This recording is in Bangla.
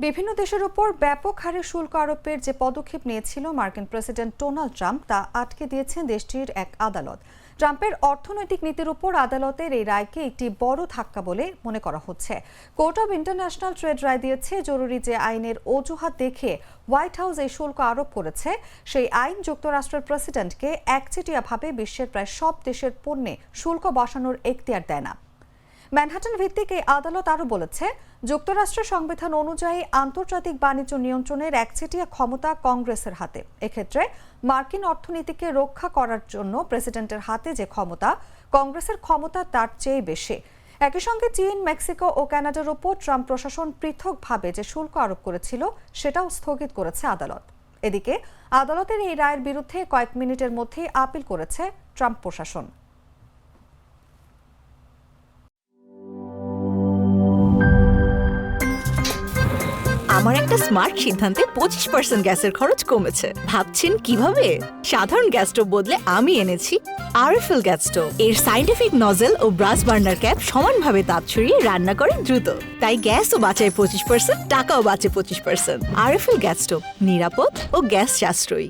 বিভিন্ন দেশের উপর ব্যাপক হারে শুল্ক আরোপের যে পদক্ষেপ নিয়েছিল মার্কিন প্রেসিডেন্ট ডোনাল্ড ট্রাম্প তা আটকে দিয়েছেন দেশটির এক আদালত। ট্রাম্পের অর্থনৈতিক নীতির উপর আদালতের এই রায়কে একটি বড় ধাক্কা বলে মনে করা হচ্ছে। কোর্ট অব ইন্টারন্যাশনাল ট্রেড রায় দিয়েছে, জরুরি যে আইনের অজুহাত দেখে হোয়াইট হাউস এই শুল্ক আরোপ করেছে, সেই আইন যুক্তরাষ্ট্রের প্রেসিডেন্টকে একচেটিয়াভাবে বিশ্বের প্রায় সব দেশের পণ্যে শুল্ক বসানোর এখতিয়ার দেয় না। ম্যানহাটন ভিত্তিক এই আদালত আরও বলেছে, যুক্তরাষ্ট্রের সংবিধান অনুযায়ী আন্তর্জাতিক বাণিজ্য নিয়ন্ত্রণের একচেটিয়া ক্ষমতা কংগ্রেসের হাতে। এক্ষেত্রে মার্কিন অর্থনীতিকে রক্ষা করার জন্য প্রেসিডেন্টের হাতে যে ক্ষমতা, কংগ্রেসের ক্ষমতা তার চেয়ে বেশি। একই সঙ্গে চীন, মেক্সিকো ও কানাডার ওপর ট্রাম্প প্রশাসন পৃথকভাবে যে শুল্ক আরোপ করেছিল সেটাও স্থগিত করেছে আদালত। এদিকে আদালতের এই রায়ের বিরুদ্ধে কয়েক মিনিটের মধ্যেই আপিল করেছে ট্রাম্প প্রশাসন। আমার একটা স্মার্ট সিদ্ধান্তে 25% গ্যাসের খরচ কমেছে। ভাবছেন কিভাবে? সাধারণ গ্যাস স্টোভ বদলে আমি এনেছি আরএফএল গ্যাস স্টোভ। এর সাইন্টিফিক নজল ও ব্রাস বার্নার ক্যাপ সমানভাবে তাপ ছড়িয়ে রান্না করে দ্রুত। তাই গ্যাসও বাঁচায় 25%, টাকাও বাঁচে 25%। আরএফএল গ্যাস স্টোভ, নিরাপদ ও গ্যাস সাশ্রয়ী।